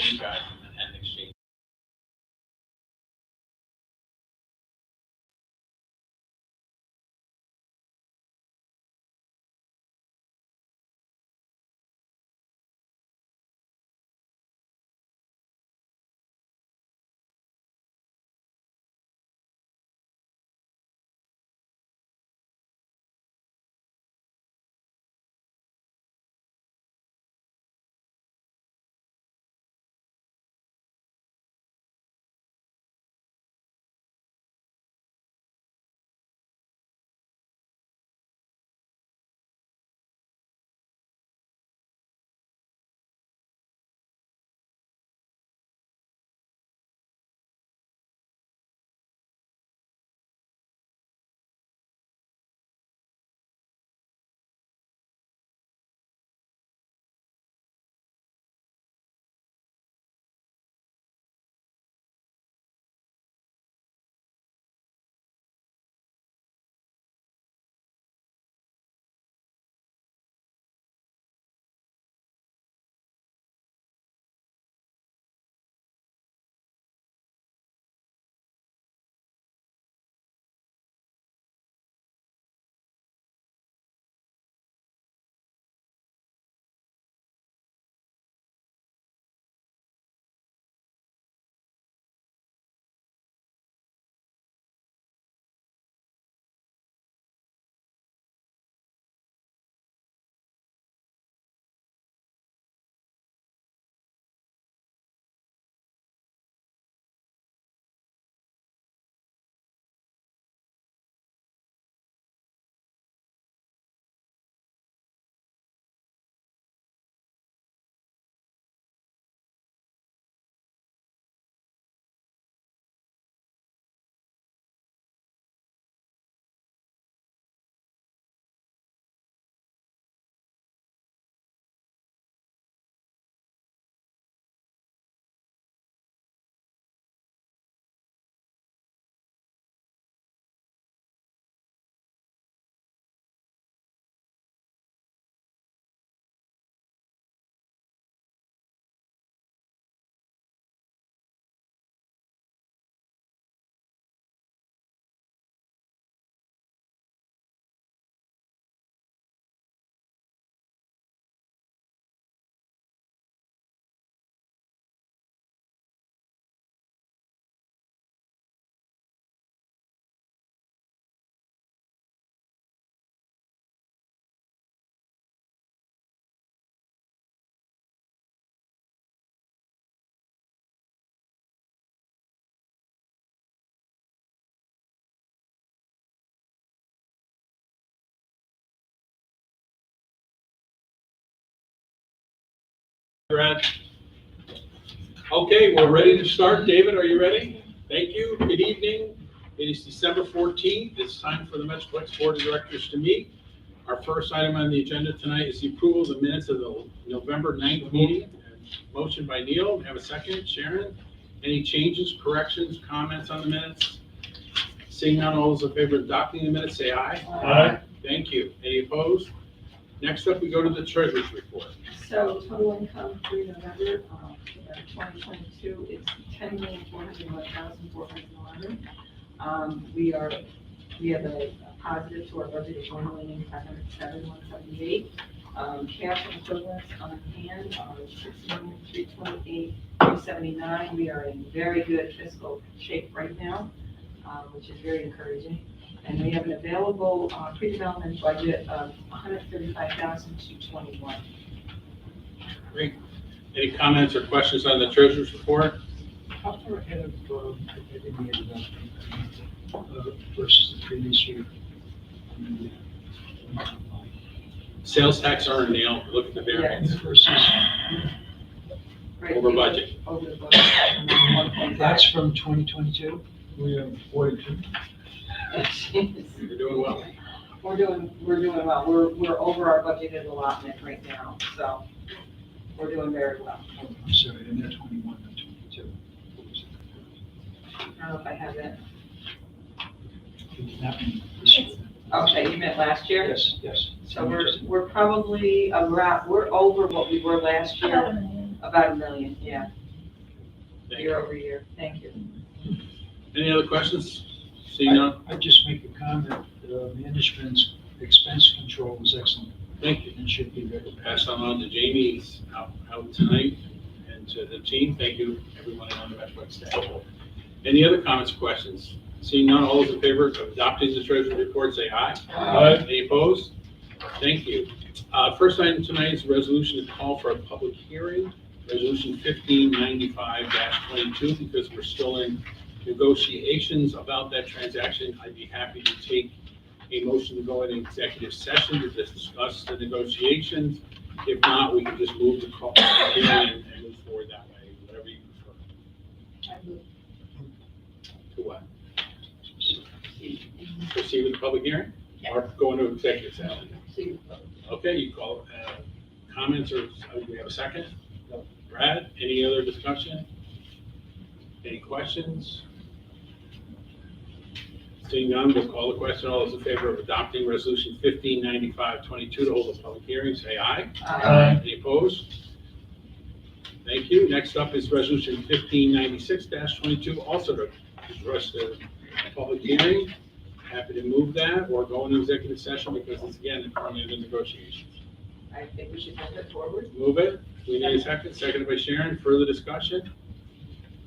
same guy from the end exchange. Brad. Okay, we're ready to start. David, are you ready? Thank you. Good evening. It is December 14th. It's time for the Metroplex Board of Directors to meet. Our first item on the agenda tonight is the approval of the minutes of the November 9th meeting. Motion by Neil. Have a second. Sharon? Any changes, corrections, comments on the minutes? Seeing none, all those in favor of adopting the minutes, say aye. Aye. Thank you. Any opposed? Next up, we go to the treasurer's report. So total income through November, 2022 is $10,401,411. We have a positive to our budget of $1,507,178. Cash and equivalents on hand are $6,328,379. We are in very good fiscal shape right now, which is very encouraging. And we have an available pre-development budget of $135,221. Great. Any comments or questions on the treasurer's report? How far ahead of versus the previous year? Sales tax earned, Neil, look at the variance. Versus, Right, Over budget. Over the budget. that's from 2022? We have 42. You're doing well. We're doing well. We're over our budgeted allotment right now, so we're doing very well. Oh, I'm sorry, and they're 21 and 22. I don't know if I have that. That one, this year. Okay, you meant last year? Yes, yes. So we're probably around, we're over what we were last year. About $1 million, yeah. Thank year you. over year. Thank you. Any other questions? Seeing none? I just make a comment, management's expense control was excellent Thank you. and should be We'll recognized. pass on to Jamie, he's out tonight, and to the team. Thank you, everyone on the Metroplex staff. Any other comments or questions? Seeing none, all those in favor of adopting the treasurer's report, say aye. Aye. Any opposed? Thank you. First item tonight is a resolution to call for a public hearing, resolution 1595-22, because we're still in negotiations about that transaction. I'd be happy to take a motion to go into executive session to discuss the negotiations. If not, we can just move the call hearing and move forward that way, whatever you prefer. To what? Proceed with the public hearing? Or go into executive session? Okay, you call, comments or, do we have a second? No. Brad, any other discussion? Any questions? Seeing none, we'll call the question. All those in favor of adopting resolution 1595-22 to hold a public hearing, say aye. Aye. Any opposed? Thank you. Next up is resolution 1596-22, also to address the public hearing. Happy to move that or go into executive session because it's again currently under negotiations. I think we should move it forward. Move it. We need a second. Seconded by Sharon. Further discussion?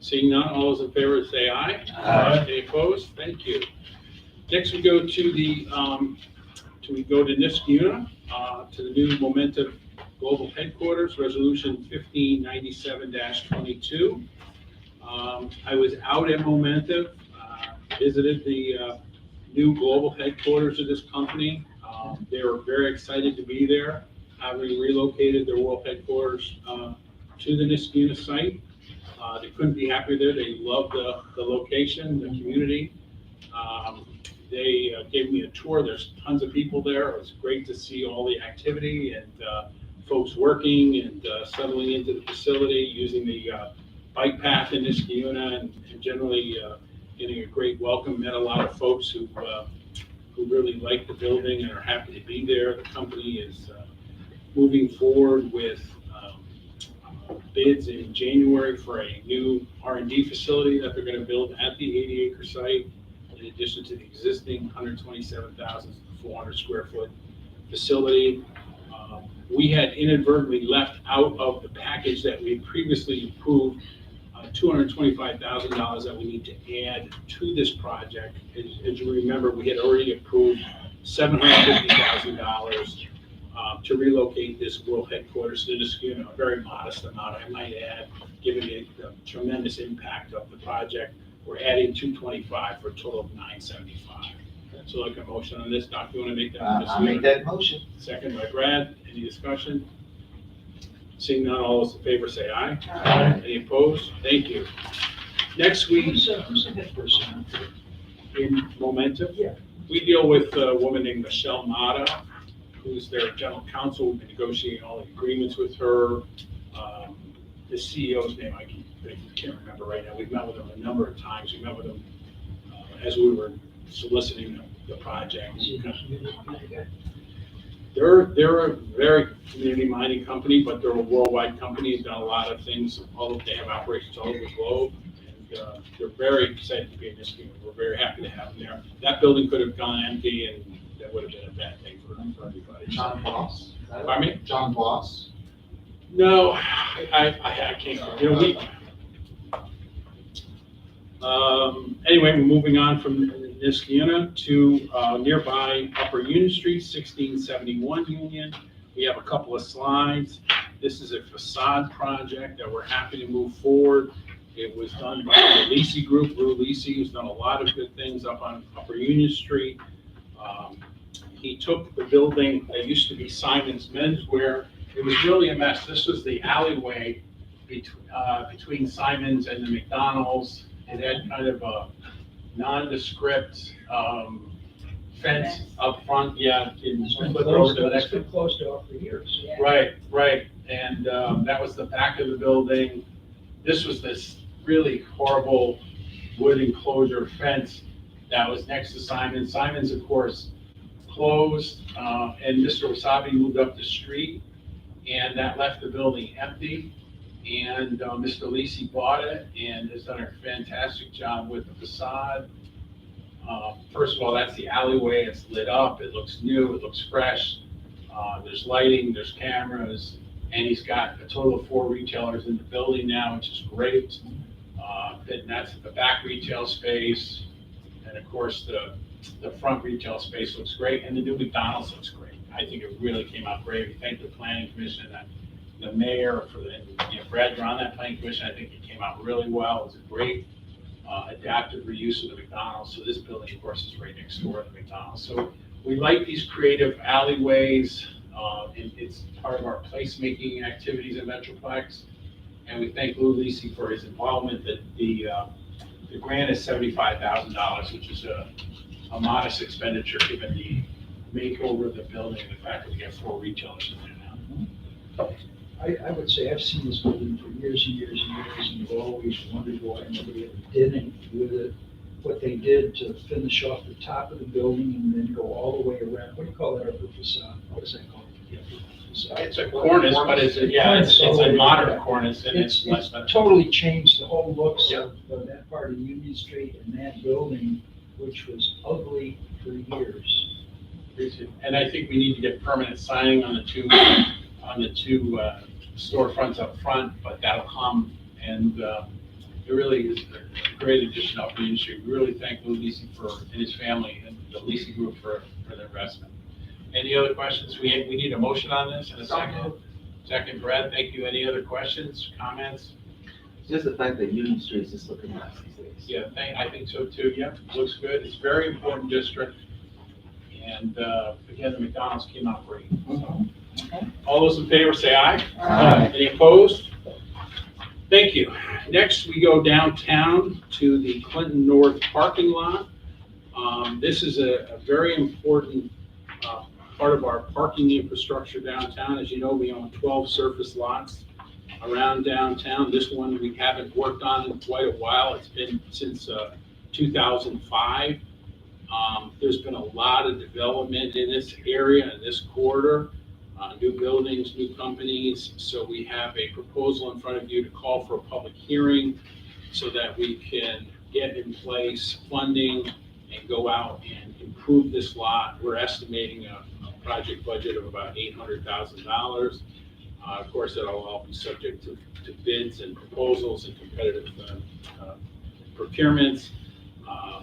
Seeing none, all those in favor say aye. Aye. Any opposed? Thank you. Next, we go to the, Niskuna, to the new Momentum Global Headquarters, Resolution 1597-22. I was out at Momentum, visited the new global headquarters of this company. They were very excited to be there, having relocated their world headquarters to the Niskuna site. They couldn't be happier there. They loved the location, the community. They gave me a tour. There's tons of people there. It was great to see all the activity and folks working and settling into the facility, using the bike path in Niskuna and generally getting a great welcome. Met a lot of folks who really like the building and are happy to be there. The company is moving forward with bids in January for a new R&D facility that they're going to build at the 80-acre site, in addition to the existing 127,400 square foot facility. We had inadvertently left out of the package that we previously approved $225,000 that we need to add to this project. As you remember, we had already approved $750,000 to relocate this world headquarters to Niskuna, a very modest amount, I might add, given the tremendous impact of the project. We're adding 225 for a total of 975. So like a motion on this, Doc, you want to make that? I'll make that motion. Second by Brad. Any discussion? Seeing none, all those in favor say aye. Aye. Any opposed? Thank you. Next, Who's the head person? in Momentum. Yeah. We deal with a woman named Michelle Mata, who's their general counsel. We've been negotiating all the agreements with her. The CEO's name, I can't remember right now. We've met with them a number of times. We met with them as we were soliciting the project. They're a very community-minded company, but they're a worldwide company. They've done a lot of things. They have operations all over the globe. And they're very excited to be in this community. We're very happy to have them there. That building could have gone empty, and that would have been a bad thing for everybody. John Boss? Pardon me? John Boss? No, I can't. You know, anyway, we're moving on from Niskuna to nearby Upper Union Street, 1671 Union. We have a couple of slides. This is a facade project that we're happy to move forward. It was done by the Lisi Group. Lou Lisi, who's done a lot of good things up on Upper Union Street. He took the building that used to be Simon's Menswear. It was really a mess. This was the alleyway between Simon's and the McDonald's. It had kind of a nondescript fence up front. Yeah, It's been flip over to the closed, next it's been closed off for years. Yeah. Right. And that was the back of the building. This was this really horrible wood enclosure fence that was next to Simon's. Simon's, of course, closed, and Mr. Wasabi moved up the street, and that left the building empty. And Mr. Lisi bought it and has done a fantastic job with the facade. First of all, that's the alleyway. It's lit up. It looks new. It looks fresh. There's lighting, there's cameras, and he's got a total of 4 retailers in the building now, which is great. And that's the back retail space. And of course, the front retail space looks great, and the new McDonald's looks great. I think it really came out great. We thank the planning commission and the mayor for Brad, you're on that planning commission. I think it came out really well. It's a great adaptive reuse of the McDonald's. So this building, of course, is right next door to the McDonald's. So we like these creative alleyways. It's part of our placemaking activities in Metroplex. And we thank Lou Lisi for his involvement. That the grant is $75,000, which is a modest expenditure given the makeover of the building and the fact that we have 4 retailers in there now. I would say I've seen this building for years and years and years, and I've always wondered why nobody ever did anything with it. What they did to finish off the top of the building and then go all the way around, what do you call that upper facade? What is that called? The upper facade. It's a cornice, but it's a modern cornice and it's less than. Totally changed the whole looks Yep. of that part of Union Street and that building, which was ugly for years. And I think we need to get permanent signing on the two storefronts up front, but that'll come. And it really is a great addition up the industry. We really thank Lou Lisi and his family and the Lisi Group for their investment. Any other questions? We need a motion on this and a second. Second, Brad, thank you. Any other questions, comments? Just the fact that Union Street is just looking nice these days. Yeah, I think so too. Yep, looks good. It's a very important district. And again, the McDonald's came out great. So, all those in favor say aye. Aye. Any opposed? Thank you. Next, we go downtown to the Clinton North parking lot. This is a very important part of our parking infrastructure downtown. As you know, we own 12 surface lots around downtown. This one we haven't worked on in quite a while. It's been since 2005. There's been a lot of development in this area, in this corridor, new buildings, new companies. So we have a proposal in front of you to call for a public hearing so that we can get in place funding and go out and improve this lot. We're estimating a project budget of about $800,000. Of course, that'll all be subject to bids and proposals and competitive procurements.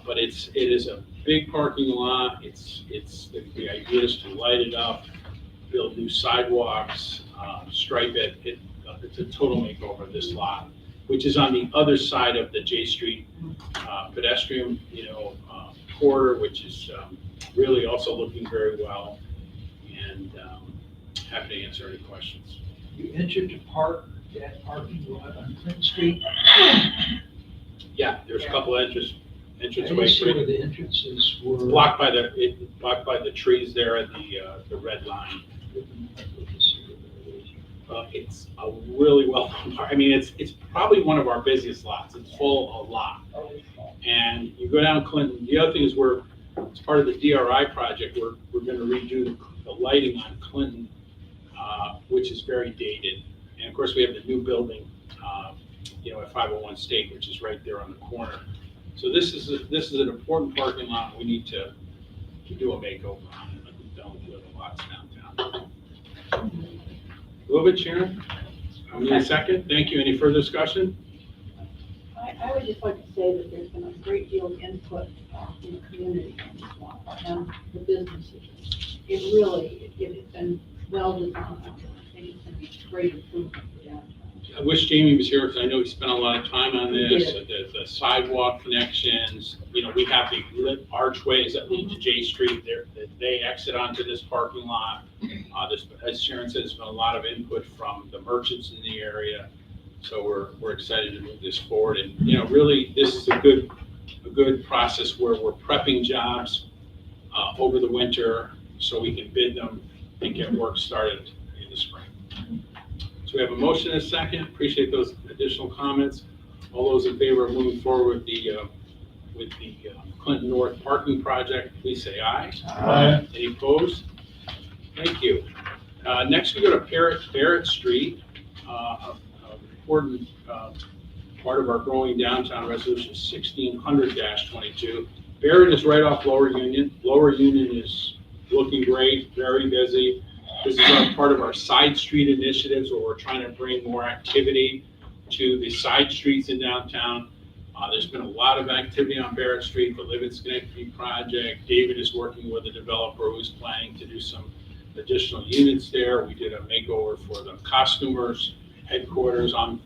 But it is a big parking lot. The idea is to light it up, build new sidewalks, stripe it. It's a total makeover of this lot, which is on the other side of the J Street pedestrian, corridor, which is really also looking very well. And happy to answer any questions. You entered to park that parking lot on Clinton Street. Yeah, there's a couple I entranceway. see where the entrances were. Blocked by the trees there at the red line. It's a really well known park. I mean, it's probably one of our busiest lots. It's full a lot. And you go down Clinton. The other thing is as part of the DRI project, we're going to redo the lighting on Clinton, which is very dated. And of course, we have the new building, at 501 State, which is right there on the corner. So this is an important parking lot. We need to do a makeover on it, like we've done with the lots downtown. A little bit, Sharon? I need a second. Thank you. Any further discussion? I would just like to say that there's been a great deal of input in the community on this one, and the businesses. It's been well designed. I think it's going to be a great improvement for downtown. I wish Jamie was here because I know he spent a lot of time on this. The sidewalk connections, we have the lit archways that lead to J Street. They exit onto this parking lot. As Sharon said, there's been a lot of input from the merchants in the area. So we're excited to move this forward. And, really, this is a good process where we're prepping jobs over the winter so we can bid them and get work started in the spring. So we have a motion and a second. Appreciate those additional comments. All those in favor of moving forward with the Clinton North parking project, please say aye. Aye. Any opposed? Thank you. Next, we go to Barrett Street. important part of our growing downtown resolution 1600-22. Barrett is right off Lower Union. Lower Union is looking great, very busy. This is part of our side street initiatives where we're trying to bring more activity to the side streets in downtown. There's been a lot of activity on Barrett Street, the Live in Schenectady project. David is working with a developer who's planning to do some additional units there. We did a makeover for the costumers headquarters on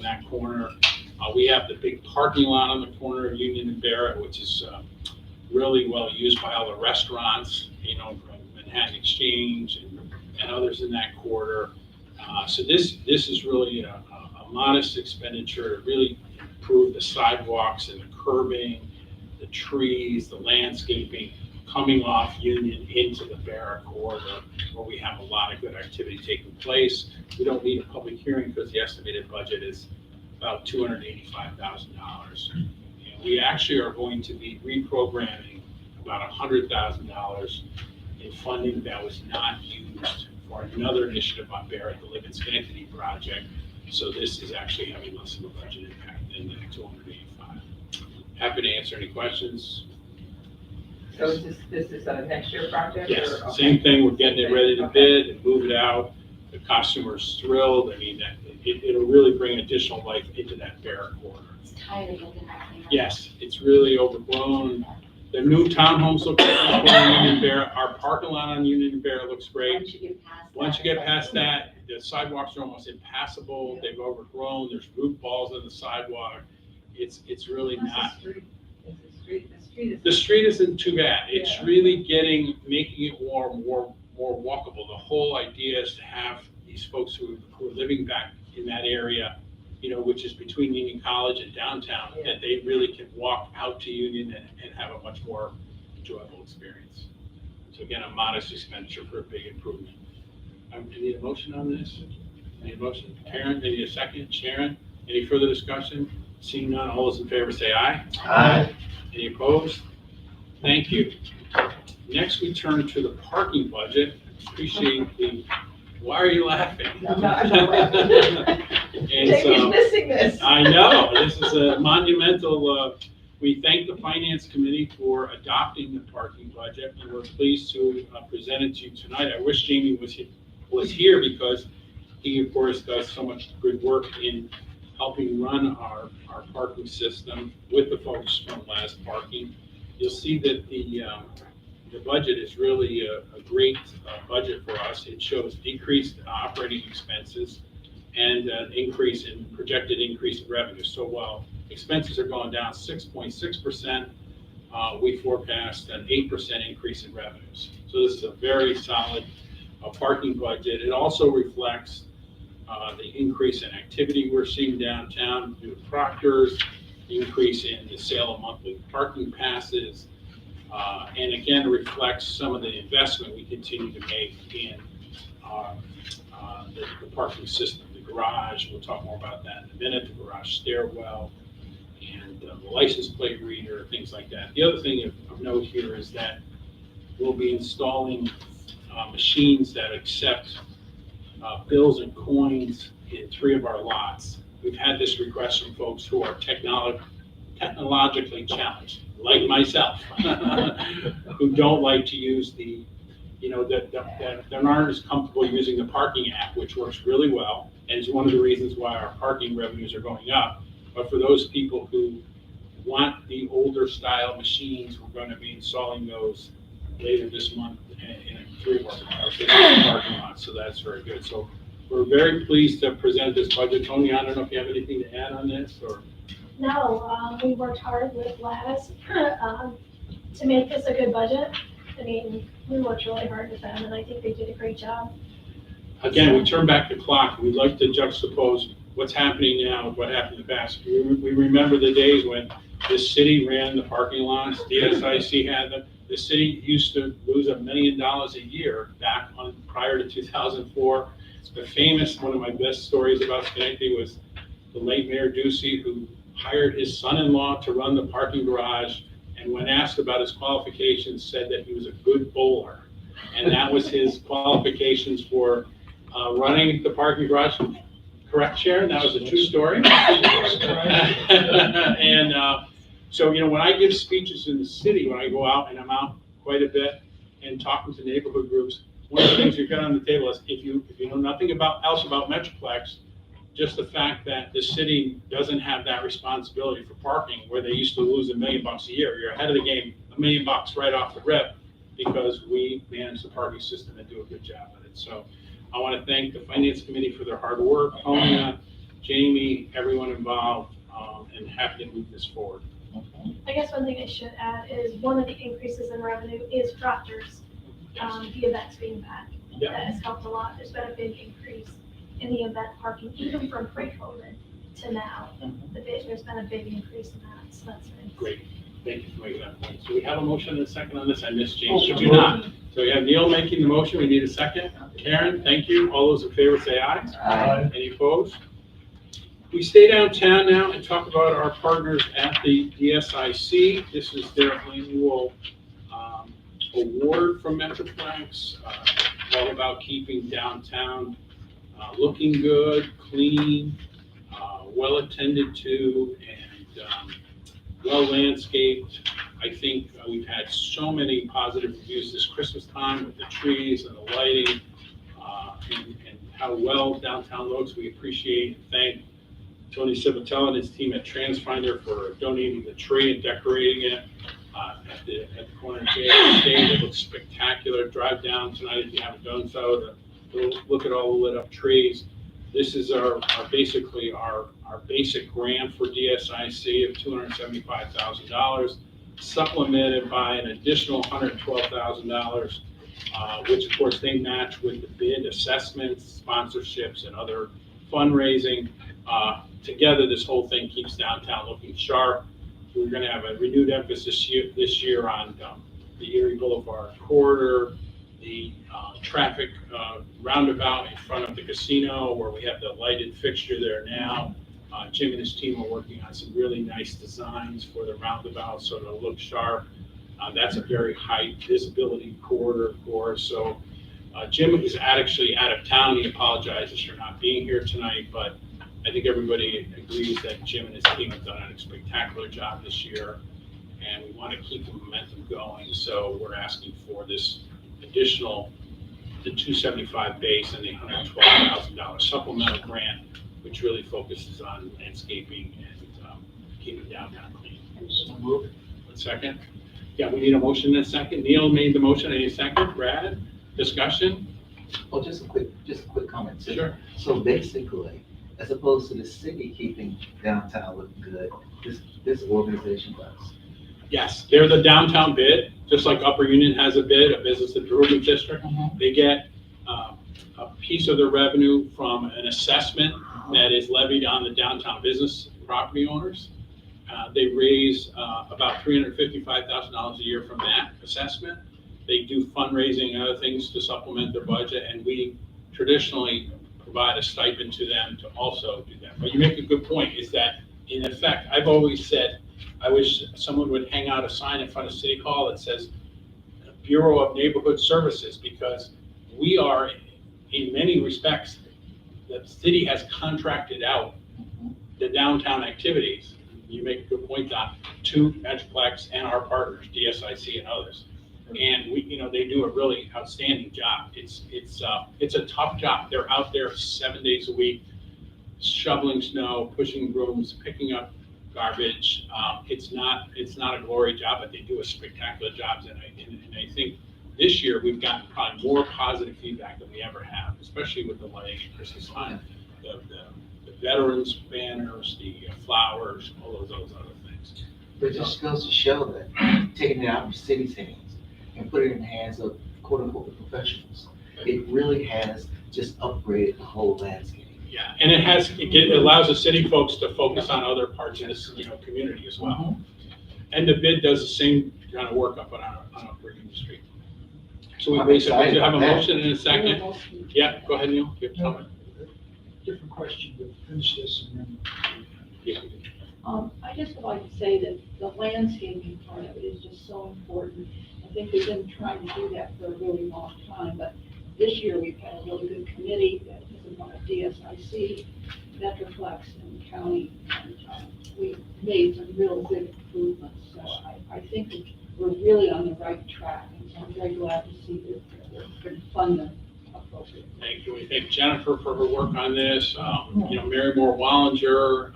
that corner. We have the big parking lot on the corner of Union and Barrett, which is really well used by all the restaurants, Manhattan Exchange and others in that quarter. So this is really a modest expenditure to really improve the sidewalks and the curbing, the trees, the landscaping, coming off Union into the Barrett corridor, where we have a lot of good activity taking place. We don't need a public hearing because the estimated budget is about $285,000. And we actually are going to be reprogramming about $100,000 in funding that was not used for another initiative on Barrett, the Live in Schenectady project. So this is actually having less of a budget impact than the 285. Happy to answer any questions. So this is a next year project? Yes, or- okay. same thing, we're getting it ready to Okay. bid and move it out. The customer's thrilled. I mean, it'll really bring additional life into that Barrett corridor. It's tired of looking at it. Yes, it's really overgrown. The new townhomes look great on Union and Barrett. Our parking lot on Union and Barrett looks great. Once you get past that. Once you get past that, the sidewalks are almost impassable. They've overgrown. There's root balls in the sidewalk. It's really How's not. the street? Is the street is. The street isn't too bad. It's Yeah. really making it more walkable. The whole idea is to have these folks who are living back in that area, which is between Union College and downtown, Yeah. that they really can walk out to Union and have a much more enjoyable experience. So again, a modest expenditure for a big improvement. I need a motion on this? Any motion? Karen, maybe a second? Sharon, any further discussion? Seeing none, all those in favor say aye. Aye. Any opposed? Thank you. Next, we turn to the parking budget. Appreciate why are you laughing? I'm not. It's, Jamie's missing this. I know, this is a monumental, we thank the Finance Committee for adopting the parking budget, and we're pleased to present it to you tonight. I wish Jamie was here because he, of course, does so much good work in helping run our parking system with the folks from Last Parking. You'll see that the budget is really a great budget for us. It shows decreased operating expenses and an projected increase in revenue. So while expenses are going down 6.6%, we forecast an 8% increase in revenues. So this is a very solid parking budget. It also reflects the increase in activity we're seeing downtown due to Proctor's, increase in the sale of monthly parking passes, and again, reflects some of the investment we continue to make in the parking system, the garage. We'll talk more about that in a minute, the garage stairwell, and the license plate reader, things like that. The other thing of note here is that we'll be installing machines that accept bills and coins in 3 of our lots. We've had this request from folks who are technologically challenged, like myself, who don't like to use that aren't as comfortable using the parking app, which works really well, and is one of the reasons why our parking revenues are going up. But for those people who want the older style machines, we're going to be installing those later this month in 3 of our parking lots, so that's very good. So we're very pleased to present this budget. Tony, I don't know if you have anything to add on this, or? No, we worked hard with Lattice to make this a good budget. I mean, we worked really hard with them, and I think they did a great job. Again, we turn back the clock. We'd like to juxtapose what's happening now with what happened in the past. We remember the days when this city ran the parking lots, DSIC had them. The city used to lose $1 million a year prior to 2004. The famous, one of my best stories about Schenectady was the late Mayor Ducey, who hired his son-in-law to run the parking garage, and when asked about his qualifications, said that he was a good bowler. And that was his qualifications for running the parking garage. Correct, Sharon? That was a true story. And so, when I give speeches in the city, when I go out, and I'm out quite a bit and talking to neighborhood groups, one of the things you got on the table is if you know nothing else about Metroplex, just the fact that the city doesn't have that responsibility for parking where they used to lose $1 million a year. You're ahead of the game, $1 million right off the rip because we manage the parking system and do a good job at it. So I want to thank the finance committee for their hard work, Tonya, Jamie, everyone involved, and happy to move this forward. I guess one thing I should add is one of the increases in revenue is proctors, the events being back. Yeah. That has helped a lot. There's been a big increase in the event parking, even from pre-COVID to now. There's been a big increase in that, so that's nice. Great. Thank you for making that point. So we have a motion and a second on this. I missed James. We do not. So we have Neil making the motion. We need a second. Karen, thank you. All those in favor say aye. Aye. Any opposed? We stay downtown now and talk about our partners at the DSIC. This is their annual award from Metroplex, all about keeping downtown looking good, clean, well attended to, and well landscaped. I think we've had so many positive reviews this Christmas time with the trees and the lighting, and how well downtown looks. We appreciate and thank Tony Civitella and his team at TransFinder for donating the tree and decorating it at the corner of JFK. It looks spectacular. Drive down tonight if you haven't done so to look at all the lit up trees. This is our basically our basic grant for DSIC of $275,000, supplemented by an additional $112,000, which of course they match with the bid assessments, sponsorships, and other fundraising. Together, this whole thing keeps downtown looking sharp. We're going to have a renewed emphasis this year on the Erie Boulevard corridor, the traffic roundabout in front of the casino, where we have the lighted fixture there now. Jim and his team are working on some really nice designs for the roundabout so it'll look sharp. That's a very high visibility corridor, of course. So Jim is actually out of town. He apologizes for not being here tonight, but I think everybody agrees that Jim and his team have done a spectacular job this year, and we want to keep the momentum going. So we're asking for this additional, the $275,000 base and the $112,000 supplemental grant, which really focuses on landscaping and keeping downtown clean. So moved. One second. Yeah, we need a motion and a second. Neil made the motion. Any second? Brad? Discussion? Well, just a quick comment. Sure. So basically, as opposed to the city keeping downtown looking good, this organization does. Yes, they're the downtown bid, just like Upper Union has a bid, a business improvement district. They get a piece of their revenue from an assessment that is levied on the downtown business property owners. They raise about $355,000 a year from that assessment. They do fundraising and other things to supplement their budget, and we traditionally provide a stipend to them to also do that. But you make a good point, is that in effect, I've always said, I wish someone would hang out a sign in front of City Hall that says Bureau of Neighborhood Services, because we are, in many respects, the city has contracted out the downtown activities. You make a good point, Don, to Metroplex and our partners, DSIC and others. And we, they do a really outstanding job. It's a tough job. They're out there 7 days a week, shoveling snow, pushing brooms, picking up garbage. It's not a glory job, but they do a spectacular job. And I think this year we've gotten probably more positive feedback than we ever have, especially with the lighting at Christmas time. The veterans banners, the flowers, all those other things. But it just goes to show that taking it out of the city's hands and putting it in the hands of quote unquote the professionals, it really has just upgraded the whole landscape. Yeah, and it allows the city folks to focus on other parts of this community as well. And the bid does the same kind of work up on Upper Union Street. So we I'm basically excited have a about motion in a second. Yeah, go ahead, Neil. You have a comment? Different question, but finish this and then. Yeah. I just would like to say that the landscaping part of it is just so important. I think we've been trying to do that for a really long time, but this year, we've had a really good committee that is on DSIC, Metroplex, and county. And we've made some real big improvements. So I think that we're really on the right track. And I'm very glad to see that we're going to fund them appropriately. Thank you. We thank Jennifer for her work on this. Mary Moore Wallinger.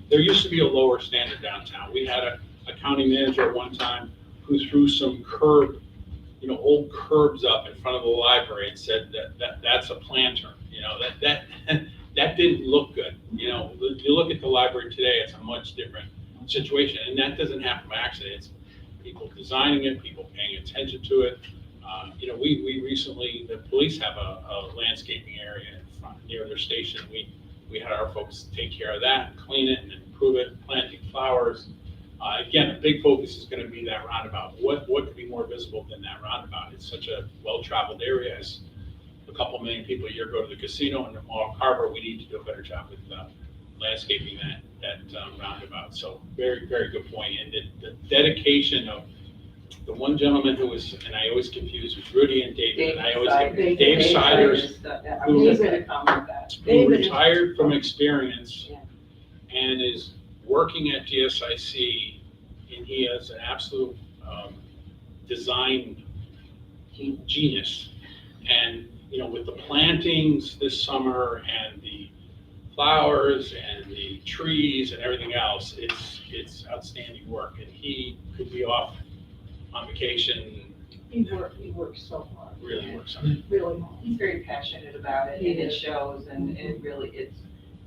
There used to be a lower standard downtown. We had a county manager at one time who threw some old curbs up in front of the library and said that's a planter. That didn't look good. You look at the library today, it's a much different situation, and that doesn't happen by accident. It's people designing it, people paying attention to it. We recently, the police have a landscaping area in front, near their station. We had our folks take care of that, clean it and improve it, planting flowers. Again, a big focus is going to be that roundabout. What could be more visible than that roundabout? It's such a well-traveled area. As a couple million people a year go to the casino and the Mall Carver, we need to do a better job with landscaping that roundabout. So very, very good point. And the dedication of the one gentleman who was, and I always confuse, was Rudy and David. And I always get Dave Siders, I was just gonna comment that. who retired from experience and is working at DSIC, and he has an absolute design genius. And, with the plantings this summer and the flowers and the trees and everything else, it's outstanding work. And he could be off on vacation. He works so hard. Really works on it. Really hard. He's very passionate about it, and it shows, and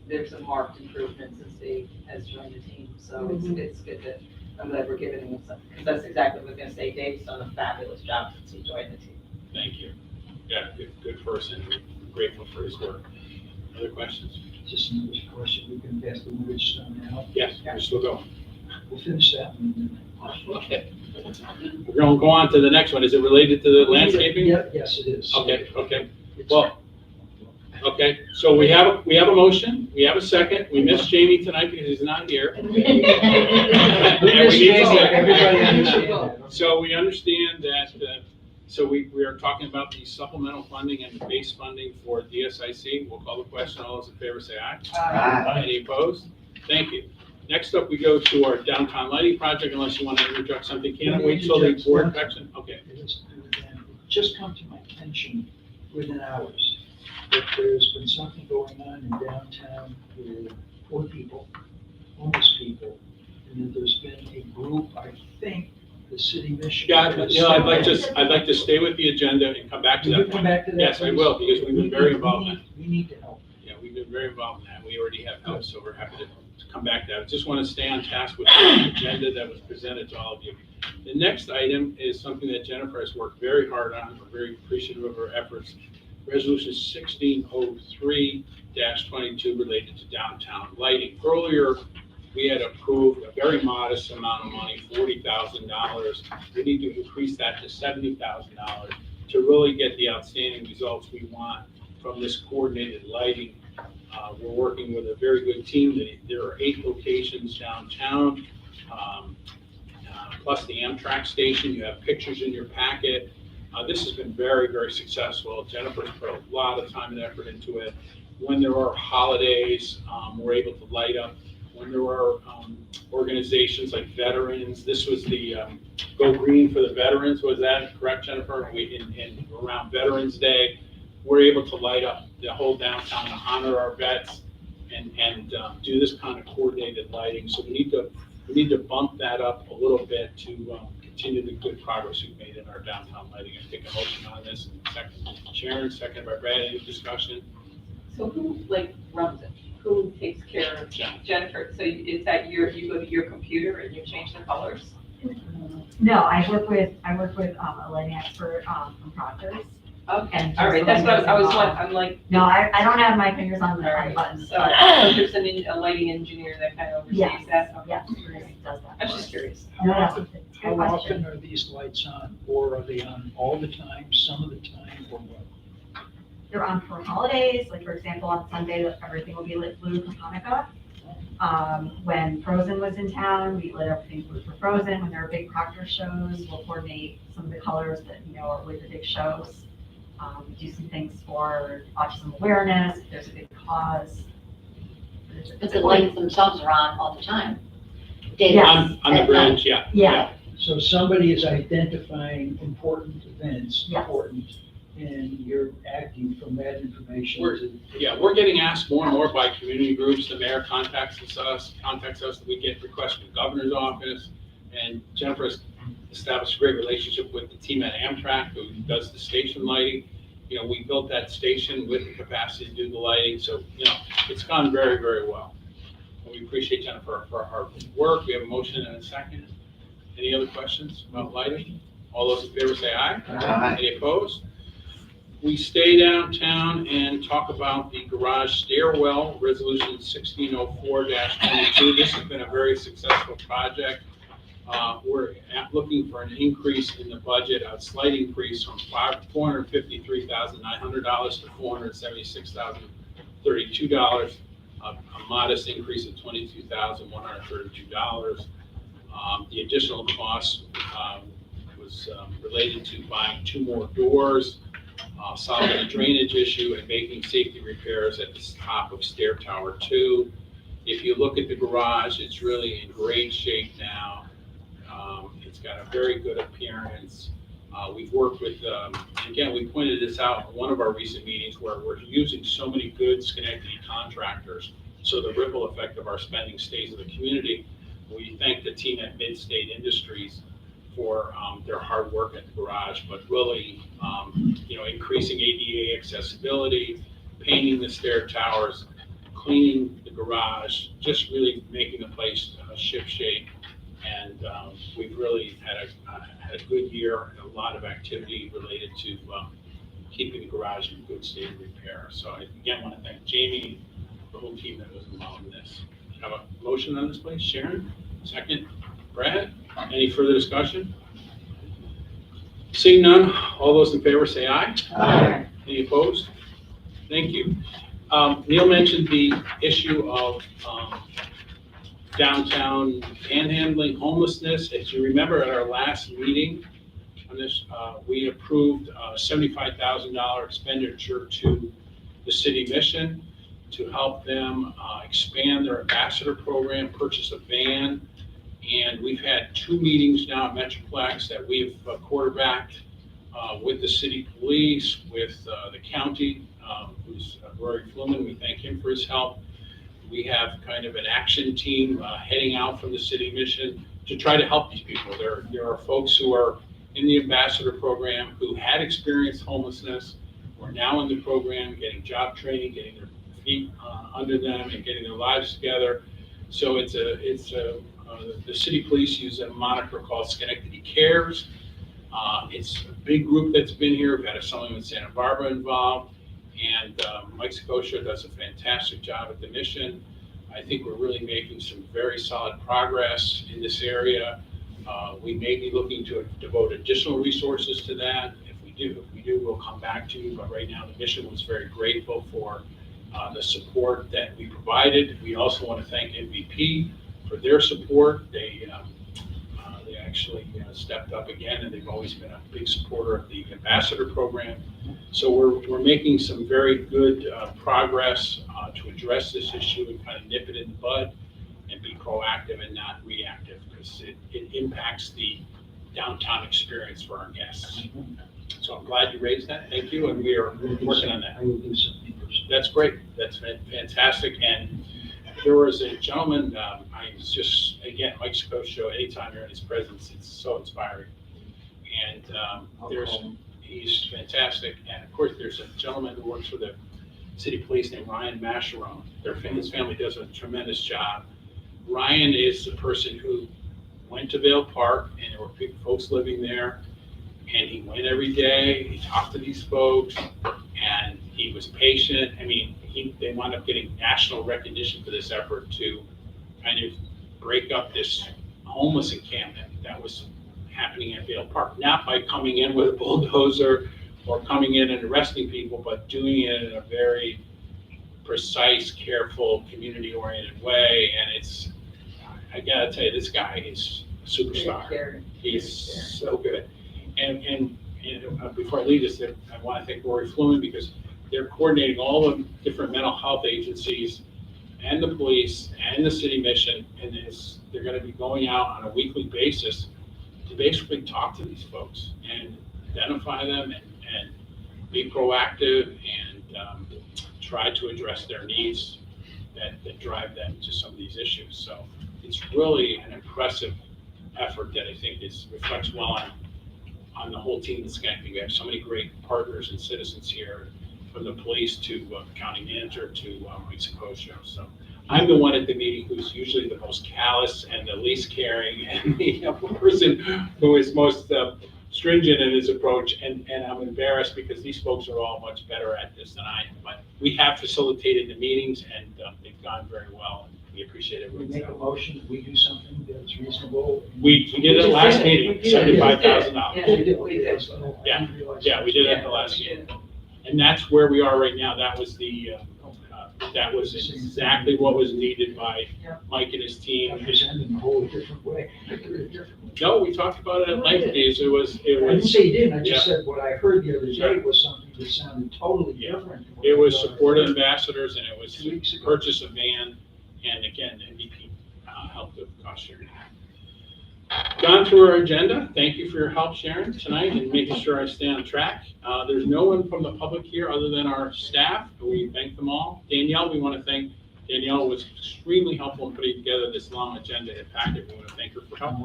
there's some marked improvement since he has joined the team. So it's good that, I'm glad we're giving him some, because that's exactly what I was gonna say. Dave's done a fabulous job since he joined the team. Thank you. Yeah, good person. We're grateful for his work. Other questions? Just another question, we can pass the mortgage stone now. Yes, we're still going. We'll finish that one. Okay. We're going to go on to the next one. Is it related to the landscaping? Yes, it is. Okay. Well, okay, so we have a motion, we have a second. We missed Jamie tonight because he's not here. And we need to vote. Everybody understand that. So we understand that, so we are talking about the supplemental funding and the base funding for DSIC. We'll call the question. All those in favor say aye. Aye. Any opposed? Thank you. Next up, we go to our downtown lighting project, unless you want to interject something. Can I wait till the board action? Okay. It just come to my attention within hours that there's been something going on in downtown with poor people, homeless people, and that there's been a group, I think, the city mission. Got it. I'd like to stay with the agenda and come back to Will that you point. come back to that? Yes, I please? will, because we've been very involved in that. We need to help. Yeah, we've been very involved in that. We already have help, so we're happy to come back to that. I just want to stay on task with the agenda that was presented to all of you. The next item is something that Jennifer has worked very hard on. We're very appreciative of her efforts. Resolution 1603-22 related to downtown lighting. Earlier, we had approved a very modest amount of money, $40,000. We need to increase that to $70,000 to really get the outstanding results we want from this coordinated lighting. We're working with a very good team. There are 8 locations downtown, plus the Amtrak station. You have pictures in your packet. This has been very, very successful. Jennifer's put a lot of time and effort into it. When there are holidays, we're able to light up. When there are organizations like veterans, this was the Go Green for the Veterans. Was that correct, Jennifer? In around Veterans Day, we're able to light up the whole downtown to honor our vets and do this kind of coordinated lighting. So we need to bump that up a little bit to continue the good progress we've made in our downtown lighting. I take a motion on this. Second, Sharon, second by Brad. Any discussion? So who runs it? Who takes care of Jennifer? So is that you go to your computer and you change the colors? No, I work with a lighting expert from Proctor's. Okay, all right, that's what I'm like. No, I don't have my fingers on the buttons. So there's a lighting engineer that kind of oversees that? Okay. Yeah, does that. I was just curious. No, How it's a How good often question. are these lights on, or are they on all the time, some of the time, or what? They're on for holidays, like for example, on Sunday, everything will be lit blue for Hanukkah. When Frozen was in town, we lit everything blue for Frozen. When there are big Proctor shows, we'll coordinate some of the colors that, are with the big shows. We do some things for autism awareness, if there's a good cause. But the lights themselves are on all the time. Yes. On the bridge, yeah. Yeah. So somebody is identifying important events, Yes. important, and you're acting from that information to. Yeah, we're getting asked more and more by community groups. The mayor contacts us, we get requests from the governor's office. And Jennifer has established a great relationship with the team at Amtrak who does the station lighting. You know, we built that station with the capacity to do the lighting, so, you know, it's gone very, very well. And we appreciate Jennifer for her work. We have a motion and a second. Any other questions about lighting? All those in favor say aye. Aye. Any opposed? We stay downtown and talk about the garage stairwell, resolution 1604-22. This has been a very successful project. We're looking for an increase in the budget, a slight increase from $453,900 to $476,032, a modest increase of $22,132. The additional cost was related to buying 2 more doors, solving a drainage issue, and making safety repairs at the top of Stair Tower 2. If you look at the garage, it's really in great shape now. It's got a very good appearance. We've worked with, again, we pointed this out in one of our recent meetings where we're using so many good Schenectady contractors, so the ripple effect of our spending stays in the community. We thank the team at Mid-State Industries for their hard work at the garage, but really, you know, increasing ADA accessibility, painting the stair towers, cleaning the garage, just really making the place shipshape. And we've really had a good year and a lot of activity related to keeping the garage in good state of repair. So I again want to thank Jamie, the whole team that was involved in this. Have a motion on this, please? Sharon, second. Brad, any further discussion? Seeing none, all those in favor say aye. Aye. Any opposed? Thank you. Neil mentioned the issue of downtown panhandling, homelessness. As you remember at our last meeting on this, we approved a $75,000 expenditure to the city mission to help them expand their ambassador program, purchase a van. And we've had 2 meetings now at Metroplex that we've quarterbacked with the city police, with the county, who's Rory Fluman. We thank him for his help. We have kind of an action team heading out from the city mission to try to help these people. There are folks who are in the ambassador program who had experienced homelessness, who are now in the program, getting job training, getting their feet under them and getting their lives together. So the city police use a moniker called Schenectady Cares. It's a big group that's been here. We've had someone in Santa Barbara involved. And Mike Sakosha does a fantastic job at the mission. I think we're really making some very solid progress in this area. We may be looking to devote additional resources to that. If we do, we'll come back to you. But right now, the mission was very grateful for the support that we provided. We also want to thank MVP for their support. They actually stepped up again, and they've always been a big supporter of the ambassador program. So we're making some very good progress to address this issue and kind of nip it in the bud and be proactive and not reactive, because it impacts the downtown experience for our guests. So I'm glad you raised that. Thank you, and we are working on that. I will do something first. That's great. That's fantastic. And there was a gentleman, I was just, again, Mike Sakosha, anytime you're in his presence, it's so inspiring. And he's fantastic. And of course, there's a gentleman who works for the city police named Ryan Mascherone. His family does a tremendous job. Ryan is the person who went to Vale Park, and there were folks living there. And he went every day, he talked to these folks, and he was patient. I mean, they wound up getting national recognition for this effort to kind of break up this homeless encampment that was happening at Vale Park. Not by coming in with a bulldozer or coming in and arresting people, but doing it in a very precise, careful, community-oriented way. And I gotta tell you, this guy is a superstar. He's so good. And And before I leave this, I want to thank Rory Flumen because they're coordinating all the different mental health agencies and the police and the city mission, and they're going to be going out on a weekly basis to basically talk to these folks and identify them and be proactive and try to address their needs that drive them to some of these issues. So it's really an impressive effort that I think reflects well on the whole team in Schenectady. We have so many great partners and citizens here, from the police to county manager to Mike Saposio. So I'm the one at the meeting who's usually the most callous and the least caring and the person who is most stringent in his approach. And I'm embarrassed because these folks are all much better at this than I am. But we have facilitated the meetings and they've gone very well. And we appreciate We everyone's make a help. motion, we do something that's reasonable. We did it last meeting, $75,000. Yeah. We did. We did. Yeah. Yeah, we did it at the last meeting. And that's where we are right now. That was that was exactly what was needed by Mike and his team. Presented in a whole different way. No, we talked about it at length, Dave. It was, I didn't say you didn't, I just Yeah. said what I heard the other day Right. was something that sounded totally Yeah. different. from what it was I thought. supported ambassadors and it was 2 weeks ago. purchase of van. And again, MVP helped with cost sharing. Gone through our agenda. Thank you for your help, Sharon, tonight and making sure I stay on track. There's no one from the public here other than our staff. We thank them all. Danielle, we want to thank, Danielle was extremely helpful in putting together this long agenda and packet. We want to thank her for help.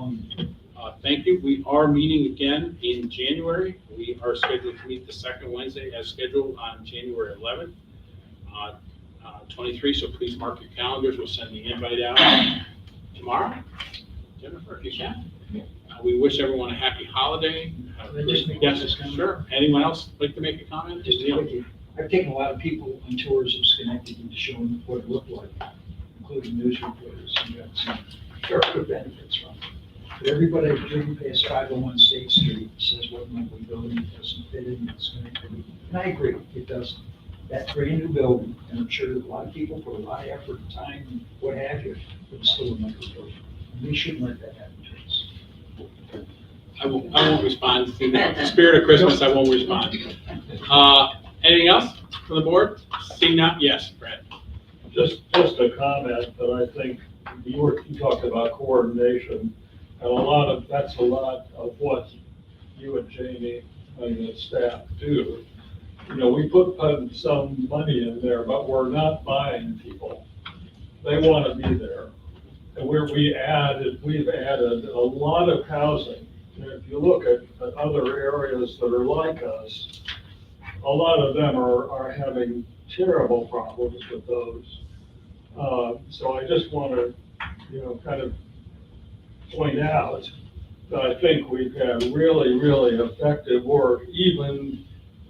Thank you. We are meeting again in January. We are scheduled to meet the second Wednesday as scheduled on January 11th, 23. So please mark your calendars. We'll send the invite out tomorrow. Jennifer, if you can. We wish everyone a happy holiday. Can I just make Yes, this comment? sure. Anyone else like to make a comment? Just a quickie. I've taken a lot of people on tours of Schenectady to show them what it looked like, including news reporters, and got some very good benefits from it. But everybody driven past 501 State Street says, what might we build, it doesn't fit in Schenectady. And I agree, it doesn't. That brand new building, and I'm sure that a lot of people put a lot of effort and time and what have you, but it's still a micro building. And we shouldn't let that happen to us. I won't respond. In the spirit of Christmas, I won't respond. Anything else from the board? Seeing none? Yes, Brad. Just a comment that I think you talked about coordination, and that's a lot of what you and Jamie and the staff do. You know, we put some money in there, but we're not buying people. They want to be there. And we've added a lot of housing. And if you look at other areas that are like us, a lot of them are having terrible problems with those. So I just want to, kind of point out that I think we've had really, really effective work even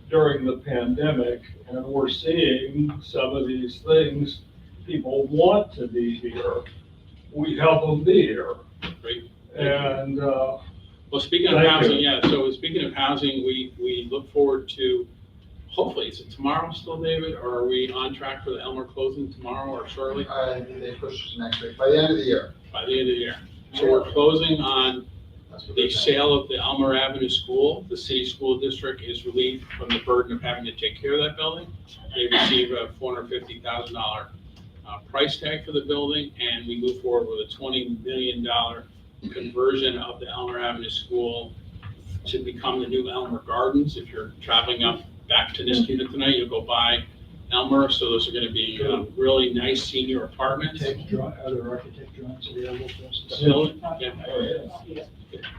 during the pandemic, and we're seeing some of these things. People want to be here. We help them be here. Great. And, Well, speaking of Thank you. housing, yeah, so speaking of housing, we look forward to, hopefully, is it tomorrow still, David? Or are we on track for the Elmer closing tomorrow or shortly? They push to next week, by the end of the year. By the end of the year. So we're closing on That's what the they're saying. sale of the Elmer Avenue School. The city school district is relieved from the burden of having to take care of that building. They receive a $450,000 price tag for the building, and we move forward with a $20 million conversion of the Elmer Avenue School to become the new Elmer Gardens. If you're traveling up back to Niskuna tonight, you'll go by Elmer. So those are going to be really nice senior apartments. Are there architect drawings available for us to The see? building, yeah.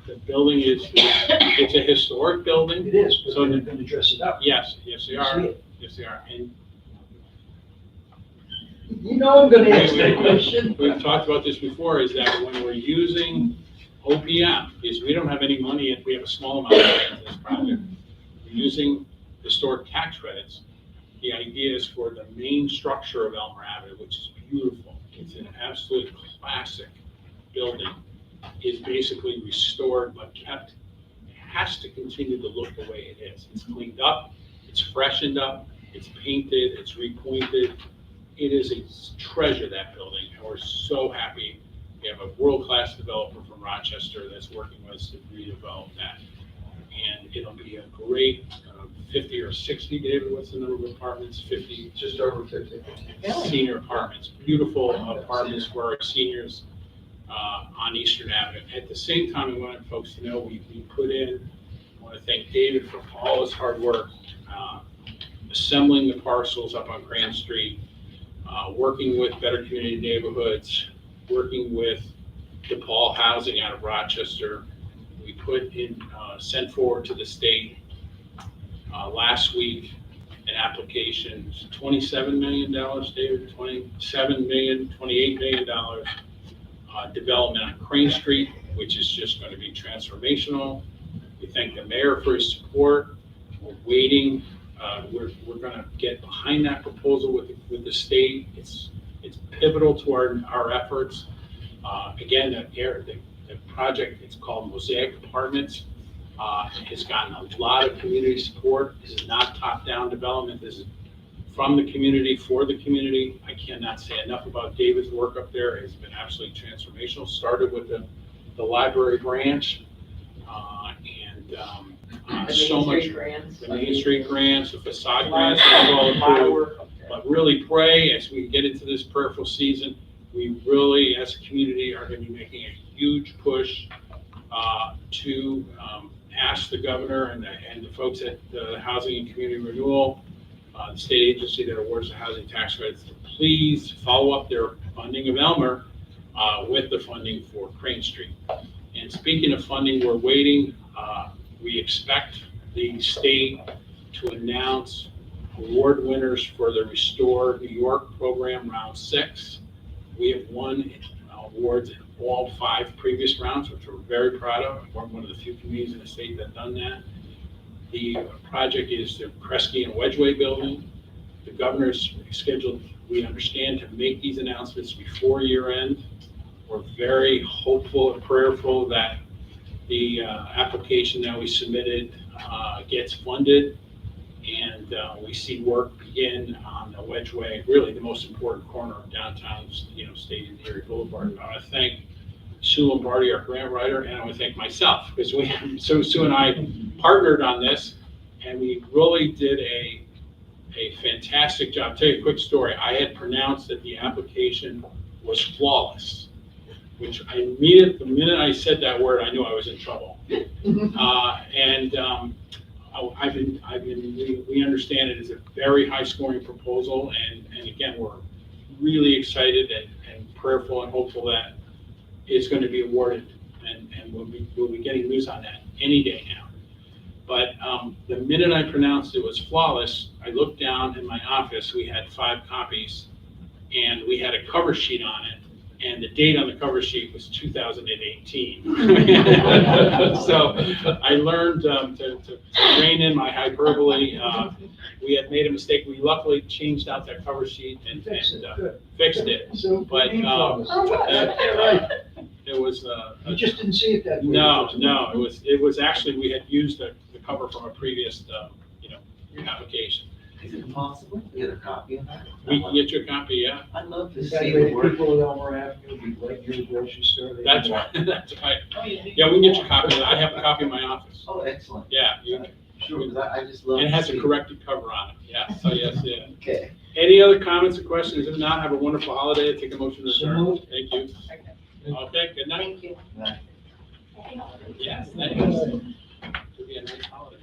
The building it's a historic building. It is, but So they're going to dress it up. Yes, yes, they are. See it. Yes, they are. And You know I'm gonna ask that question. we've talked about this before, is that when we're using OPM, is we don't have any money and we have a small amount of money in this project. We're using historic tax credits. The idea is for the main structure of Elmer Avenue, which is beautiful. It's an absolute classic building, is basically restored but kept. It has to continue to look the way it is. It's cleaned up, it's freshened up, it's painted, it's repointed. It is a treasure, that building, and we're so happy. We have a world-class developer from Rochester that's working with us to redevelop that. and it'll be a great 50 or 60, David, what's the number of apartments? 50? Just over 50. Senior apartments, beautiful apartments for our seniors on Eastern Avenue. At the same time, we wanted folks to know we put in, I want to thank David for all his hard work, assembling the parcels up on Crane Street, working with Better Community Neighborhoods, working with DePaul Housing out of Rochester. We put in, sent forward to the state last week an application, $27 million, David, $27 million, $28 million development on Crane Street, which is just going to be transformational. We thank the mayor for his support. We're waiting. We're going to get behind that proposal with the state. It's pivotal to our efforts. Again, the project, it's called Mosaic Apartments, has gotten a lot of community support. This is not top-down development. This is from the community, for the community. I cannot say enough about David's work up there. It's been absolutely transformational. Started with the library branch, and so much. The Main Street grants, the facade grants, all approved. But really pray as we get into this prayerful season, we really, as a community, are going to be making a huge push to ask the governor and the folks at the Housing and Community Renewal, the state agency that awards the housing tax credits, to please follow up their funding of Elmer with the funding for Crane Street. And speaking of funding, we're waiting. We expect the state to announce award winners for the Restore New York program, round 6. We have won awards in all 5 previous rounds, which we're very proud of. We're one of the few communities in the state that have done that. The project is the Kresge and Wedgeway building. The governor's scheduled, we understand, to make these announcements before year end. We're very hopeful and prayerful that the application that we submitted gets funded, and we see work begin on the Wedgeway, really the most important corner of downtown, State and Erie Boulevard. I want to thank Sue Lombardi, our grant writer, and I want to thank myself, because Sue and I partnered on this, and we really did a fantastic job. I'll tell you a quick story. I had pronounced that the application was flawless, which the minute I said that word, I knew I was in trouble. We understand it is a very high scoring proposal, and again, we're really excited and prayerful and hopeful that it's going to be awarded, and we'll be getting news on that any day now. But the minute I pronounced it was flawless, I looked down in my office. We had 5 copies, and we had a cover sheet on it, and the date on the cover sheet was 2018. So I learned to rein in my hyperbole. We had made a mistake. We luckily changed out that cover sheet and fixed it. So, But it was. you just didn't see it that way. No. It was actually, we had used the cover from a previous application. Is it possible to get a copy of that? We can get you a copy, yeah. I'd love to see Evaluated it work. people at Elmer Avenue, be right near the grocery store. They That's can right. walk. That's right. Yeah, we can get you a copy. I have a copy in my office. Oh, excellent. Yeah, Sure, because I just love. and it to has a see corrected cover on it. Yeah. So yes, yeah. Okay. Any other comments or questions? If not, have a wonderful holiday. Take a motion to So adjourn. moved. Thank you. Okay. Good night. Thank you. Yes. Thanks. Should be a nice holiday.